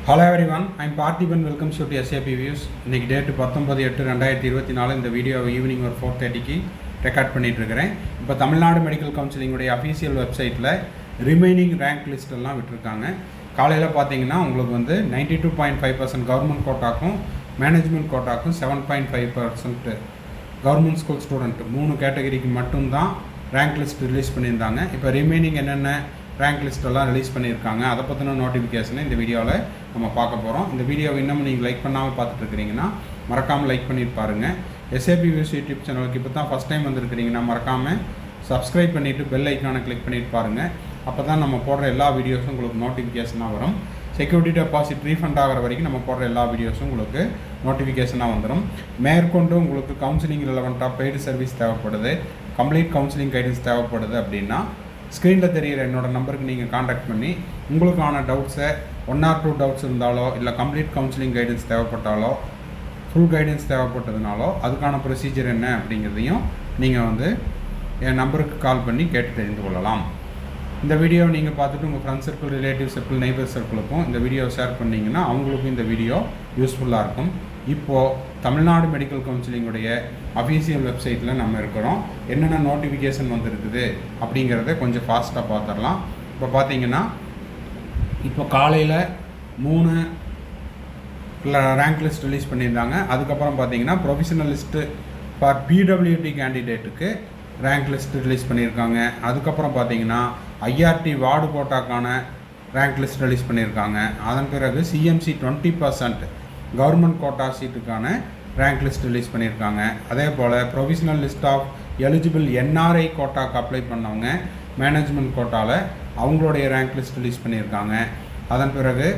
Hello everyone, I am Parthiban. Welcome to SAP Views. இன்னைக்கு date 19/8/2024 இந்த video evening ஒரு 4:30க்கு record பண்ணிட்டு இருக்கிறேன். இப்போ தமிழ்நாடு மெடிக்கல் கவுன்சிலிங்குடைய அஃபீஷியல் வெப்சைட்டில் ரிமைனிங் ரேங்க் லிஸ்ட் எல்லாம் விட்டுருக்காங்க. காலையில் பார்த்தீங்கன்னா உங்களுக்கு வந்து 92.5% கவர்மெண்ட் கோட்டாக்கும் மேனேஜ்மெண்ட் கோட்டாக்கும் 7.5% கவர்மெண்ட் ஸ்கூல் ஸ்டூடெண்ட் 3 கேட்டகரிக்கு மட்டும்தான் ரேங்க் லிஸ்ட் ரிலீஸ் பண்ணியிருந்தாங்க. இப்போ ரிமைனிங் என்னென்ன ரேங்க் லிஸ்ட்டெல்லாம் ரிலீஸ் பண்ணியிருக்காங்க, அதை பற்றின நோட்டிஃபிகேஷனை இந்த வீடியோவில் நம்ம பார்க்க போகிறோம். இந்த வீடியோவை இன்னும் நீங்கள் லைக் பண்ணாமல் பார்த்துட்டு இருக்கிறீங்கன்னா மறக்காமல் லைக் பண்ணிட்டு பாருங்கள். SAP வியூஸ் யூடியூப் சேனலுக்கு இப்போ தான் ஃபஸ்ட் டைம் வந்துருக்கிறீங்கன்னா மறக்காமல் சப்ஸ்கிரைப் பண்ணிவிட்டு பெல் ஐக்கானை கிளிக் பண்ணிட்டு பாருங்கள். அப்போ தான் நம்ம போடுற எல்லா வீடியோஸும் உங்களுக்கு நோட்டிஃபிகேஷனாக வரும். செக்யூரிட்டி டெபாசிட் ரீஃபண்ட் ஆகிற வரைக்கும் நம்ம போடுற எல்லா வீடியோஸும் உங்களுக்கு நோட்டிஃபிகேஷனாக வந்துடும். மேற்கொண்டு உங்களுக்கு கவுன்சிலிங் ரிலவெண்ட்டாக பெய்டு சர்வீஸ் தேவைப்படுது, கம்ப்ளீட் கவுன்சிலிங் கைடன்ஸ் தேவைப்படுது அப்படின்னா ஸ்க்ரீனில் தெரிகிற என்னோடய நம்பருக்கு நீங்கள் காண்டாக்ட் பண்ணி உங்களுக்கான டவுட்ஸை 1 or 2 டவுட்ஸ் இருந்தாலோ இல்லை கம்ப்ளீட் கவுன்சிலிங் கைடன்ஸ் தேவைப்பட்டாலோ ஃபுல் கைடன்ஸ் தேவைப்பட்டதுனாலோ அதுக்கான ப்ரொசீஜர் என்ன அப்படிங்கிறதையும் நீங்கள் வந்து என் நம்பருக்கு கால் பண்ணி கேட்டு தெரிந்து கொள்ளலாம். இந்த வீடியோவை நீங்கள் பார்த்துட்டு உங்கள் friends circle, relative circle, neighbour சர்க்கிளுக்கும் இந்த வீடியோவை ஷேர் பண்ணிங்கன்னா அவங்களுக்கும் இந்த வீடியோ யூஸ்ஃபுல்லாக இருக்கும். இப்போது தமிழ்நாடு மெடிக்கல் கவுன்சிலிங்குடைய அஃபீஷியல் வெப்சைட்டில் நம்ம இருக்கிறோம். என்னென்ன நோட்டிஃபிகேஷன் வந்துருக்குது அப்படிங்கிறத கொஞ்சம் ஃபாஸ்ட்டாக பார்த்துடலாம். இப்போ பார்த்தீங்கன்னா இப்போ காலையில் 3 ரேங்க் லிஸ்ட் ரிலீஸ் பண்ணியிருந்தாங்க. அதுக்கப்புறம் பார்த்தீங்கன்னா ப்ரொஃபஷனல் லிஸ்ட்டு ஃபார் PWD கேண்டிடேட்டுக்கு ரேங்க் லிஸ்ட் ரிலீஸ் பண்ணியிருக்காங்க. அதுக்கப்புறம் பார்த்தீங்கன்னா IRT வார்டு கோட்டாக்கான ரேங்க் லிஸ்ட் ரிலீஸ் பண்ணியிருக்காங்க. அதன் பிறகு CMC 20% கவர்மெண்ட் கோட்டா சீட்டுக்கான ரேங்க் லிஸ்ட் ரிலீஸ் பண்ணியிருக்காங்க. அதே போல் provisional list of eligible NRI கோட்டாக்கு அப்ளை பண்ணவங்க மேனேஜ்மெண்ட் கோட்டாவில் அவங்களுடைய ரேங்க் லிஸ்ட் ரிலீஸ் பண்ணியிருக்காங்க. அதன் பிறகு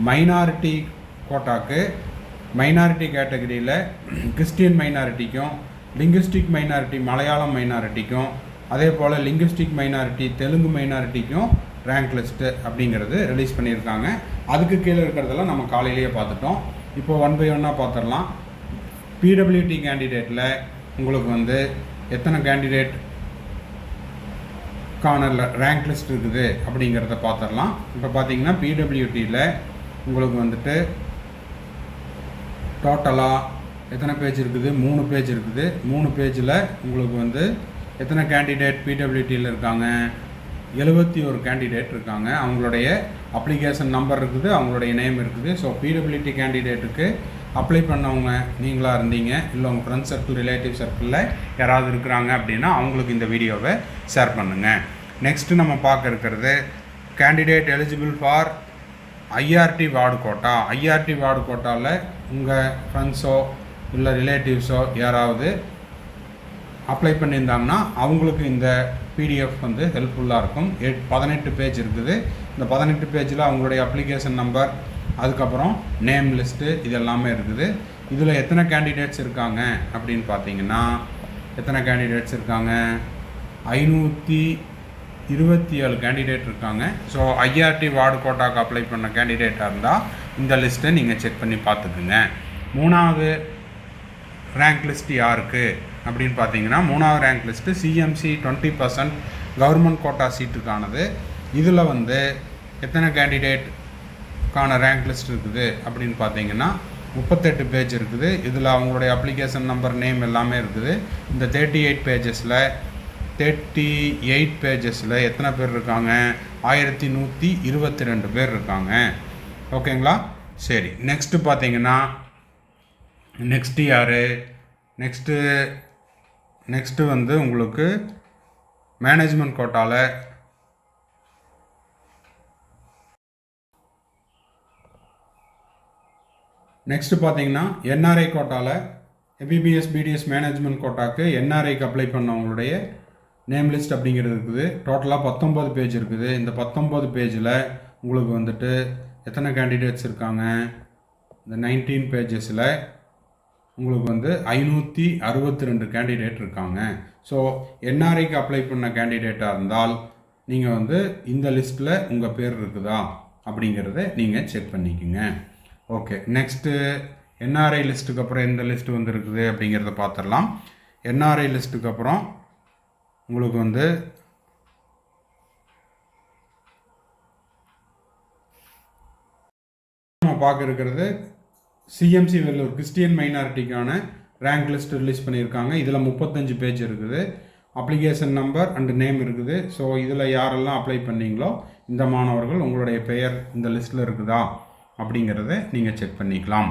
மைனாரிட்டி கோட்டாக்கு மைனாரிட்டி கேட்டகரியில் கிறிஸ்டியன் மைனாரிட்டிக்கும் லிங்குஸ்டிக் மைனாரிட்டி மலையாளம் மைனாரிட்டிக்கும் அதே போல் லிங்குஸ்டிக் மைனாரிட்டி தெலுங்கு மைனாரிட்டிக்கும் ரேங்க் லிஸ்ட்டு அப்படிங்கிறது ரிலீஸ் பண்ணியிருக்காங்க. அதுக்கு கீழே இருக்கிறதெல்லாம் நம்ம காலையிலேயே பார்த்துட்டோம். இப்போ 1 by 1 பார்த்துடலாம். PWD கேண்டிடேட்டில் உங்களுக்கு வந்து எத்தனை கேண்டிடேட் ரேங்க் லிஸ்ட் இருக்குது அப்படிங்கிறத பார்த்துடலாம். இப்போ பார்த்தீங்கன்னா PWDயில் உங்களுக்கு வந்துட்டு டோட்டலாக எத்தனை பேஜ் இருக்குது? 3 பேஜ் இருக்குது. 3 பேஜில் உங்களுக்கு வந்து எத்தனை கேண்டிடேட் PWDயில் இருக்காங்க? 71 கேண்டிடேட் இருக்காங்க. அவங்களுடைய அப்ளிகேஷன் நம்பர் இருக்குது, அவங்களுடைய நேம் இருக்குது. ஸோ PWD கேண்டிடேட்டுக்கு அப்ளை பண்ணவங்க நீங்களாக இருந்தீங்க, இல்லை உங்கள் ஃப்ரெண்ட்ஸ் சர்க்கிள், ரிலேட்டிவ் சர்க்கிளில் யாராவது இருக்கிறாங்க அப்படின்னா அவங்களுக்கு இந்த வீடியோவை ஷேர் பண்ணுங்கள். நெக்ஸ்ட்டு நம்ம பார்க்க இருக்கிறது candidate eligible for IRT ward quota. IRT ward கோட்டாவில் உங்கள் ஃப்ரெண்ட்ஸோ இல்லை ரிலேட்டிவ்ஸோ யாராவது அப்ளை பண்ணியிருந்தாங்கன்னா அவங்களுக்கு இந்த PDF வந்து ஹெல்ப்ஃபுல்லாக இருக்கும். 18 பேஜ் இருக்குது. இந்த 18 பேஜில் அவங்களுடைய அப்ளிகேஷன் நம்பர், அதுக்கப்புறம் நேம் லிஸ்ட்டு இது எல்லாமே இருக்குது. இதில் எத்தனை கேண்டிடேட்ஸ் இருக்காங்க அப்படின்னு பார்த்தீங்கன்னா எத்தனை கேண்டிடேட்ஸ் இருக்காங்க? 527 கேண்டிடேட் இருக்காங்க. ஸோ IRT வார்டு கோட்டாக்கு அப்ளை பண்ண கேண்டிடேட்டாக இருந்தால் இந்த லிஸ்ட்டை நீங்கள் செக் பண்ணி பார்த்துக்குங்க. 3வது ரேங்க் லிஸ்ட் யாருக்கு அப்படின்னு பார்த்தீங்கன்னா 3வது rank list CMC 20% government quota சீட்டுக்கானது. இதில் வந்து எத்தனை கேண்டிடேட்கான ரேங்க் லிஸ்ட் இருக்குது அப்படின்னு பார்த்தீங்கன்னா 38 பேஜ் இருக்குது. இதில் அவங்களுடைய அப்ளிகேஷன் நம்பர், நேம் எல்லாமே இருக்குது. இந்த 38 பேஜஸில் எத்தனை பேர் இருக்காங்க? 1122 பேர் இருக்காங்க. ஓகேங்களா? சரி, நெக்ஸ்ட்டு பார்த்தீங்கன்னா நெக்ஸ்ட்டு யார்? நெக்ஸ்ட்டு வந்து உங்களுக்கு மேனேஜ்மெண்ட் கோட்டாவில் நெக்ஸ்ட்டு பார்த்தீங்கன்னா NRI கோட்டாவில் MBBS BDS மேனேஜ்மெண்ட் கோட்டாக்கு NRIக்கு அப்ளை பண்ணவங்களுடைய நேம் லிஸ்ட் அப்படிங்கிறது இருக்குது. டோட்டலாக 19 பேஜ் இருக்குது. இந்த 19 பேஜில் உங்களுக்கு வந்துட்டு எத்தனை கேண்டிடேட்ஸ் இருக்காங்க? இந்த 19 பேஜஸில் உங்களுக்கு வந்து 562 கேண்டிடேட் இருக்காங்க. ஸோ NRIக்கு அப்ளை பண்ண கேண்டிடேட்டாக இருந்தால் நீங்கள் வந்து இந்த லிஸ்ட்டில் உங்கள் பேர் இருக்குதா அப்படிங்கிறத நீங்கள் செக் பண்ணிக்கோங்க. ஓகே, நெக்ஸ்ட்டு NRI லிஸ்ட்டுக்கு அப்புறம் எந்த லிஸ்ட்டு வந்து இருக்குது அப்படிங்கிறத பார்த்துடலாம். NRI லிஸ்ட்டுக்கு அப்புறம் உங்களுக்கு வந்து பார்க்க இருக்கிறது சிஎம்சி வெள்ளூர் கிறிஸ்டியன் மைனாரிட்டிக்கான ரேங்க் லிஸ்ட் ரிலீஸ் பண்ணியிருக்காங்க. இதில் 35 பேஜ் இருக்குது. அப்ளிகேஷன் நம்பர் அண்டு நேம் இருக்குது. ஸோ இதில் யாரெல்லாம் அப்ளை பண்ணீங்களோ இந்த மாணவர்கள் உங்களுடைய பெயர் இந்த லிஸ்ட்டில் இருக்குதா அப்படிங்கிறத நீங்கள் செக் பண்ணிக்கலாம்.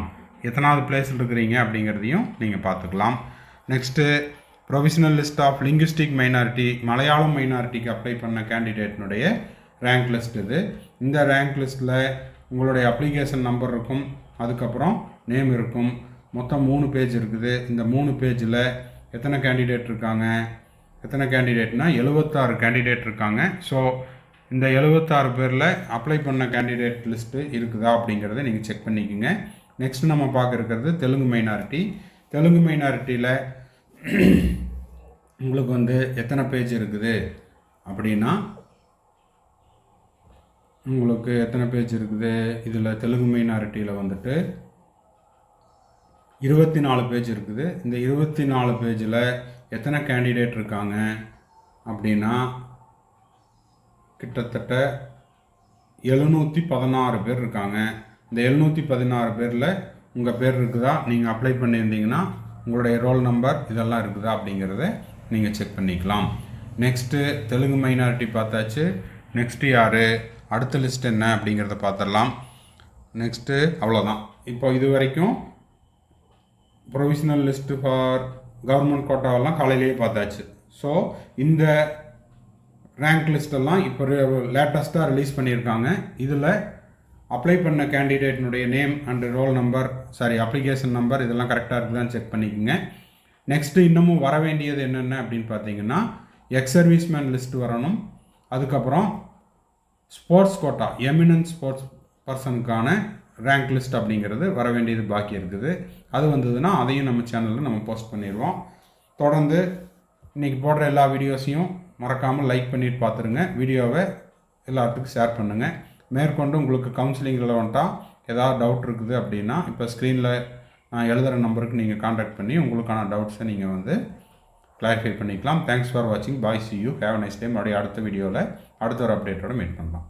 எத்தனாவது பிளேஸில் இருக்கிறீங்க அப்படிங்கிறதையும் நீங்கள் பார்த்துக்கலாம். Next provisional list of linguistic minority, Malayalam மைனாரிட்டிக்கு அப்ளை பண்ண கேண்டிடேட்னுடைய ரேங்க் லிஸ்ட் இது. இந்த ரேங்க் லிஸ்ட்டில் உங்களுடைய அப்ளிகேஷன் நம்பர் இருக்கும், அதுக்கப்புறம் நேம் இருக்கும். மொத்தம் 3 பேஜ் இருக்குது. இந்த 3 பேஜில் எத்தனை கேண்டிடேட் இருக்காங்க, எத்தனை கேண்டிடேட்னா 76 கேண்டிடேட் இருக்காங்க. ஸோ இந்த 76 பேரில் அப்ளை பண்ண கேண்டிடேட் லிஸ்ட்டு இருக்குதா அப்படிங்கிறத நீங்கள் செக் பண்ணிக்கோங்க. நெக்ஸ்ட் நம்ம பார்க்க இருக்கிறது தெலுங்கு மைனாரிட்டி. தெலுங்கு மைனாரிட்டியில் உங்களுக்கு வந்து எத்தனை பேஜ் இருக்குது அப்படின்னா, உங்களுக்கு எத்தனை பேஜ் இருக்குது இதில் தெலுங்கு மைனாரிட்டியில் வந்துட்டு 24 பேஜ் இருக்குது. இந்த 24 பேஜில் எத்தனை கேண்டிடேட் இருக்காங்க அப்படின்னா கிட்டத்தட்ட 716 பேர் இருக்காங்க. இந்த 716 பேரில் உங்கள் பேர் இருக்குதா, நீங்கள் அப்ளை பண்ணியிருந்தீங்கன்னா உங்களுடைய ரோல் நம்பர் இதெல்லாம் இருக்குதா அப்படிங்கிறத நீங்கள் செக் பண்ணிக்கலாம். நெக்ஸ்ட்டு தெலுங்கு மைனாரிட்டி பார்த்தாச்சு. நெக்ஸ்ட்டு யார், அடுத்த லிஸ்ட் என்ன அப்படிங்கிறத பார்த்துடலாம். நெக்ஸ்ட்டு அவ்வளோதான். இப்போ இது வரைக்கும் ப்ரொவிஷனல் லிஸ்ட்டு ஃபார் கவர்மெண்ட் கோட்டாவெல்லாம் காலையிலேயே பார்த்தாச்சு. ஸோ இந்த ரேங்க் லிஸ்ட்டெல்லாம் இப்போ லேட்டஸ்ட்டாக ரிலீஸ் பண்ணியிருக்காங்க. இதில் அப்ளை பண்ண கேண்டிடேட்னுடைய name and roll number, application number இதெல்லாம் கரெக்டாக இருக்குதான்னு செக் பண்ணிக்கோங்க. நெக்ஸ்ட்டு இன்னமும் வர வேண்டியது என்னென்ன அப்படின்னு பார்த்தீங்கன்னா, எக்ஸ் சர்வீஸ்மேன் லிஸ்ட் வரணும். அதுக்கப்புறம் ஸ்போர்ட்ஸ் கோட்டா, எமினன்ட் ஸ்போர்ட்ஸ் பர்சனுக்கான ரேங்க் லிஸ்ட் அப்படிங்கிறது வர வேண்டியது பாக்கி இருக்குது. அது வந்ததுன்னா அதையும் நம்ம சேனலில் நம்ம போஸ்ட் பண்ணிடுவோம். தொடர்ந்து இன்றைக்கி போடுற எல்லா வீடியோஸையும் மறக்காமல் லைக் பண்ணிட்டு பார்த்துருங்க. வீடியோவை எல்லாத்துக்கும் ஷேர் பண்ணுங்கள். மேற்கொண்டு உங்களுக்கு கவுன்சிலிங் ரிலவெண்ட்டாக ஏதாவது டவுட் இருக்குது அப்படின்னா இப்போ ஸ்க்ரீனில் நான் எழுதுகிற நம்பருக்கு நீங்கள் கான்டாக்ட் பண்ணி உங்களுக்கான டவுட்ஸை நீங்கள் வந்து கிளாரிஃபை பண்ணிக்கலாம். தேங்க்ஸ் ஃபார் வாட்சிங். Bye, see you, have a nice time. அப்படியே அடுத்த வீடியோவில் அடுத்த ஒரு அப்டேட்டோட மீட் பண்ணலாம்.